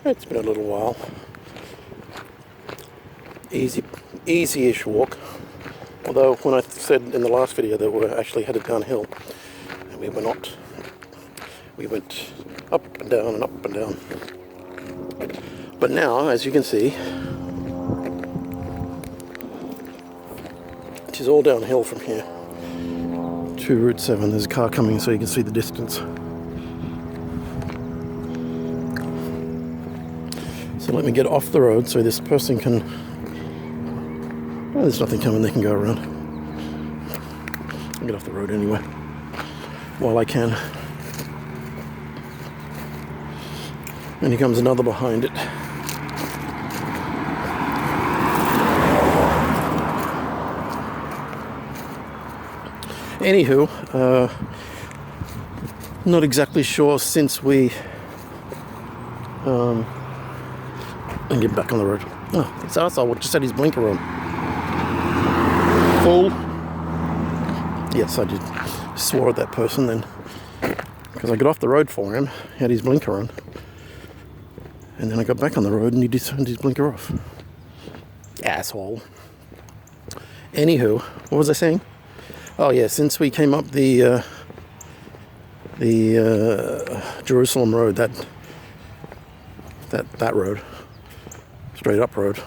It's been a little while. Easy-ish walk. Although when I said in the last video that we're actually headed downhill, and we were not. We went up and down and up and down. But now, as you can see, it is all downhill from here to Route 7. There's a car coming so you can see the distance. So let me get off the road so this person can... Well, there's nothing coming, they can go around. I'll get off the road anyway, while I can. And here comes another behind it. Anywho, not exactly sure since we... and get back on the road. Oh, this arsehole just had his blinker on. Fool. Yes, I did. Swore at that person then. Because I got off the road for him, he had his blinker on. And then I got back on the road and he turned his blinker off. Asshole. Anywho, what was I saying? Oh yeah, since we came up the Jerusalem road, that road, straight up road,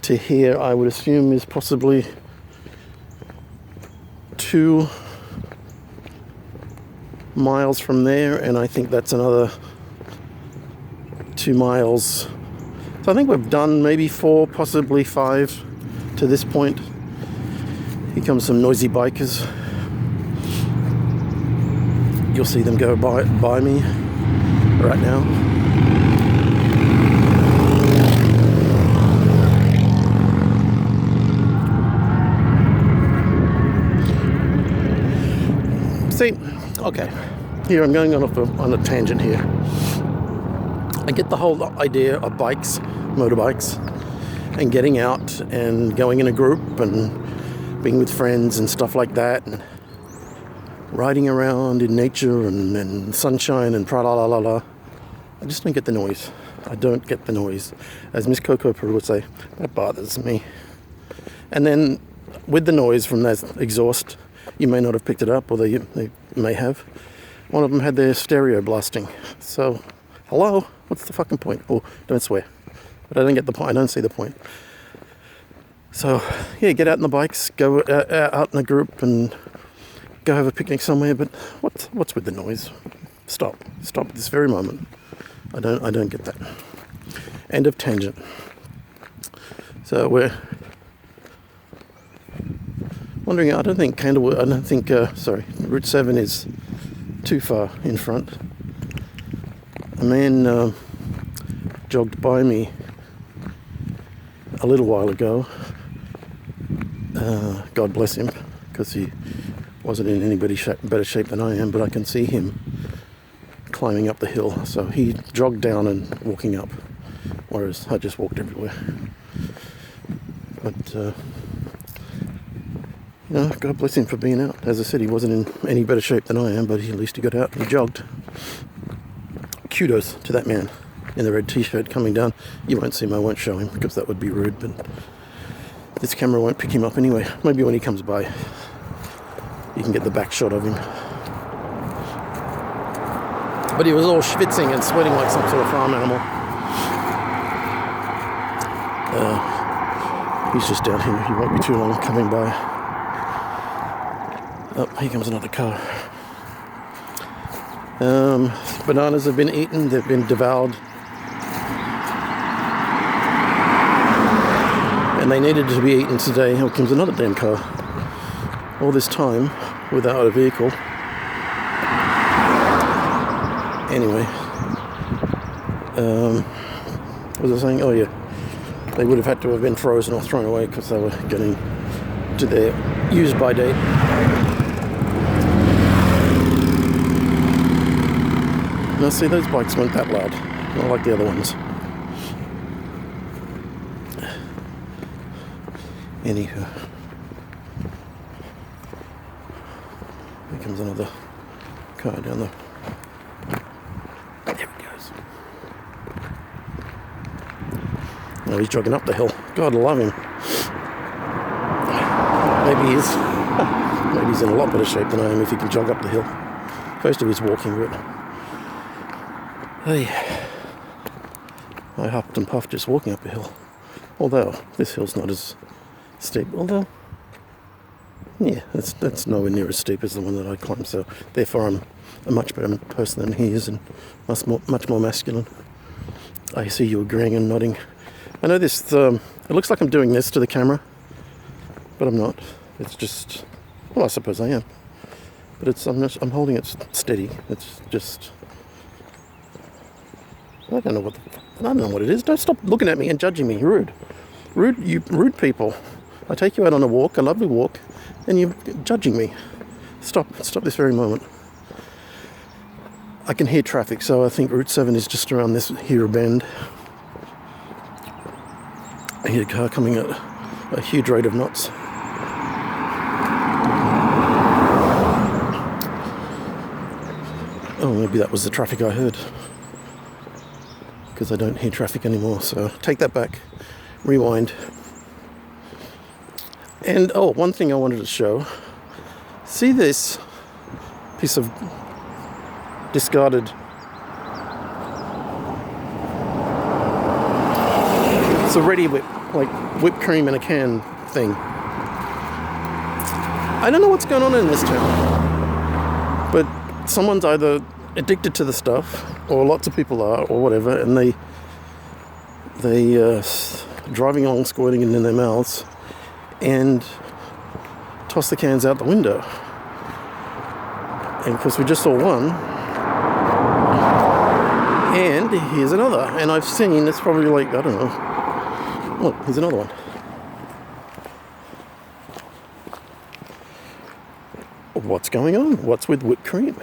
to here, I would assume is possibly 2 miles from there, and I think that's another 2 miles. So I think we've done maybe 4, possibly 5 to this point. Here comes some noisy bikers. You'll see them go by me right now. See, okay, here I'm going on a tangent here. I get the whole idea of bikes, motorbikes, and getting out and going in a group and being with friends and stuff like that, and riding around in nature and sunshine and pra-la-la-la-la. I just don't get the noise. I don't get the noise. As Miss Coco Peru would say, that bothers me. And then with the noise from that exhaust, you may not have picked it up, or they may have. One of them had their stereo blasting. So, hello? What's the fucking point? Oh, don't swear. But I don't get the point. I don't see the point. So, yeah, get out on the bikes, go out in a group and go have a picnic somewhere. But what's with the noise? Stop at this very moment. I don't get that. End of tangent. So we're wondering. I don't think Route 7 is too far in front. A man jogged by me a little while ago. God bless him, because he wasn't in any better shape than I am, but I can see him climbing up the hill. So he jogged down and walking up, whereas I just walked everywhere. But, God bless him for being out. As I said, he wasn't in any better shape than I am, but at least he got out and he jogged. Kudos to that man in the red t-shirt coming down. You won't see him, I won't show him, because that would be rude, but this camera won't pick him up anyway. Maybe when he comes by, you can get the back shot of him. But he was all schwitzing and sweating like some sort of farm animal. He's just down here. He won't be too long coming by. Oh, here comes another car. Bananas have been eaten. They've been devoured. And they needed to be eaten today. Here comes another damn car. All this time without a vehicle. Anyway, what was I saying? Oh yeah, they would have had to have been frozen or thrown away because they were getting to their use-by date. Now see, those bikes weren't that loud, not like the other ones. Anywho, here comes another car down the... There it goes. No, he's jogging up the hill. God, I love him. Maybe he's in a lot better shape than I am if he can jog up the hill. Most of his walking, but hey, I huffed and puffed just walking up a hill. Although this hill's not as steep. Although, yeah, that's nowhere near as steep as the one that I climbed. So therefore, I'm a much better person than he is, and much more masculine. I see you agreeing and nodding. I know this. It looks like I'm doing this to the camera, but I'm not. It's just, well, I suppose I am. But I'm holding it steady. It's just, I don't know what it is. Don't stop looking at me and judging me. Rude, you rude people. I take you out on a walk, a lovely walk, and you're judging me. Stop this very moment. I can hear traffic, so I think Route 7 is just around this here bend. I hear a car coming at a huge rate of knots. Oh, maybe that was the traffic I heard. Because I don't hear traffic anymore, so take that back. Rewind. And, oh, one thing I wanted to show. See this piece of discarded it's a ready whip, like whipped cream in a can thing. I don't know what's going on in this town, but someone's either addicted to the stuff, or lots of people are, or whatever, and they driving along squirting it in their mouths and toss the cans out the window. And of course we just saw one, and here's another, and I've seen, it's probably like, I don't know, look, here's another one. What's going on? What's with whipped cream?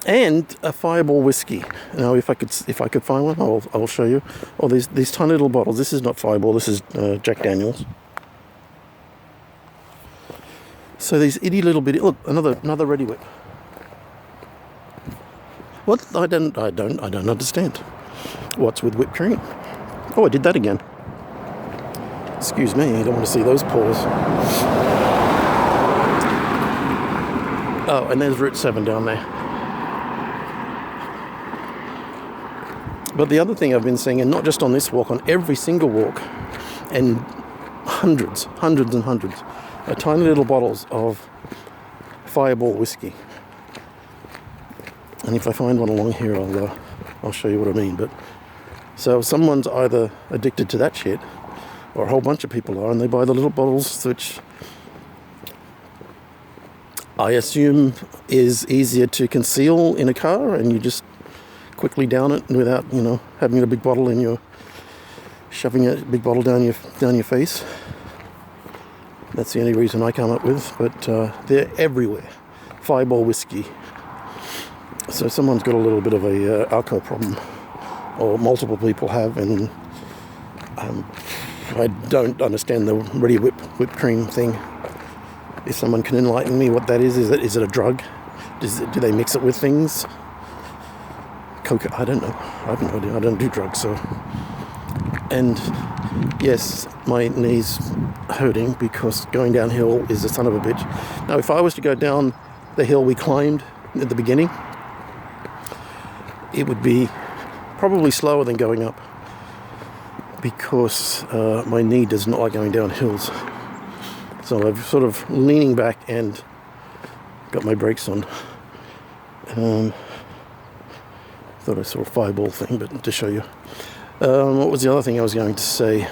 And a Fireball whiskey. Now, if I could find one, I'll show you. Oh, these tiny little bottles. This is not Fireball. This is Jack Daniels. So these itty little bitty. Look, another ready whip. What? I don't understand. What's with whipped cream? Oh, I did that again. Excuse me. I don't want to see those paws. Oh, and there's Route 7 down there. But the other thing I've been seeing, and not just on this walk, on every single walk, and hundreds and hundreds, are tiny little bottles of Fireball whiskey. And if I find one along here, I'll show you what I mean. But so someone's either addicted to that shit, or a whole bunch of people are, and they buy the little bottles, which I assume is easier to conceal in a car, and you just quickly down it without, having a big bottle in your, shoving a big bottle down your face. That's the only reason I come up with, but they're everywhere. Fireball whiskey. So someone's got a little bit of a alcohol problem, or multiple people have, and I don't understand the ready whipped cream thing. If someone can enlighten me what that is it a drug? Do they mix it with things? Coca? I don't know. I have no idea. I don't do drugs, so. And yes, my knee's hurting because going downhill is a son of a bitch. Now, if I was to go down the hill we climbed at the beginning, it would be probably slower than going up because my knee does not like going down hills. So I'm sort of leaning back and got my brakes on. Thought I saw a Fireball thing, but to show you. What was the other thing I was going to say?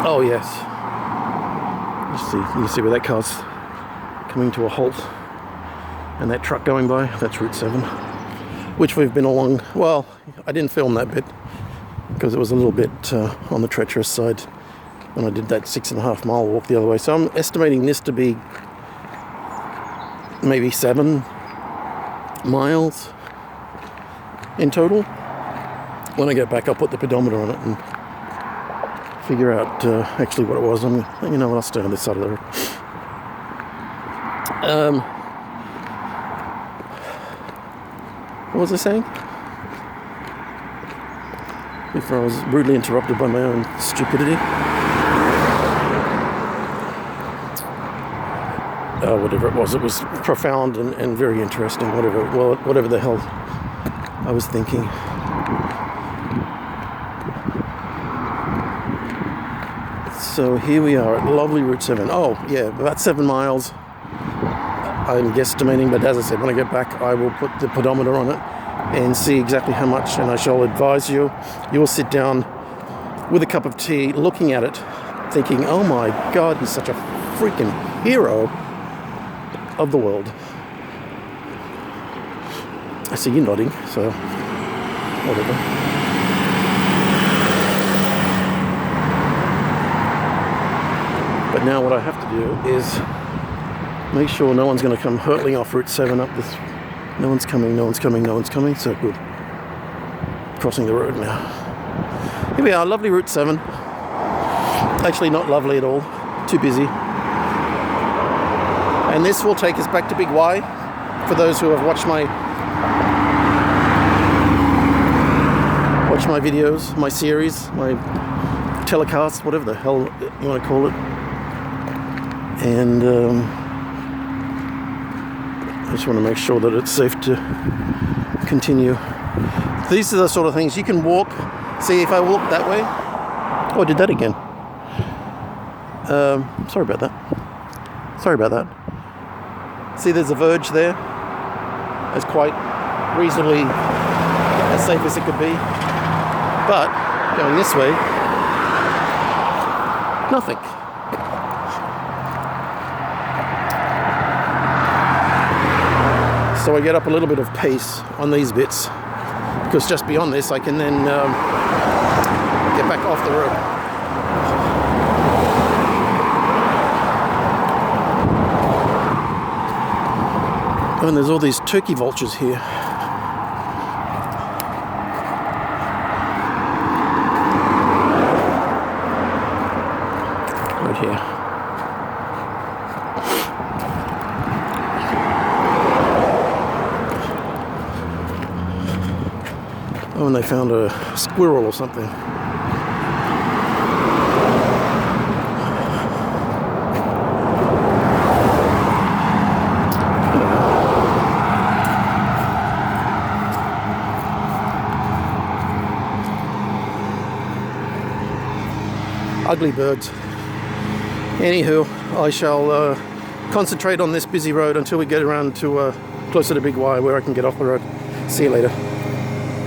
Oh yes. You see where that car's coming to a halt, and that truck going by. That's Route 7, which we've been along. Well, I didn't film that bit because it was a little bit on the treacherous side when I did that 6.5 mile walk the other way. So I'm estimating this to be maybe 7 miles in total. When I get back, I'll put the pedometer on it and figure out actually what it was. I'll stay on this side of the road. What was I saying? Before I was rudely interrupted by my own stupidity. Whatever it was profound and very interesting. Whatever the hell I was thinking. So here we are at lovely Route 7. Oh yeah, about 7 miles. I'm guesstimating, but as I said, when I get back, I will put the pedometer on it and see exactly how much, and I shall advise you. You will sit down with a cup of tea, looking at it, thinking, oh my God, he's such a freaking hero of the world. I see you nodding, so whatever. But now what I have to do is make sure no one's going to come hurtling off Route 7 up this. No one's coming, so good. Crossing the road now. Here we are, lovely Route 7. Actually not lovely at all, too busy. And this will take us back to Big Y, for those who have watched my videos, my series, my telecast, whatever the hell you want to call it. And I just want to make sure that it's safe to continue. These are the sort of things you can walk. See, if I walk that way. Oh, I did that again. Sorry about that. See, there's a verge there. It's quite reasonably as safe as it could be. But going this way, nothing. So I get up a little bit of pace on these bits, because just beyond this I can then get back off the road. Oh, and there's all these turkey vultures here. Right here. Oh, and they found a squirrel or something. Ugly birds. Anywho, I shall concentrate on this busy road until we get around to closer to Big Y, where I can get off the road. See you later.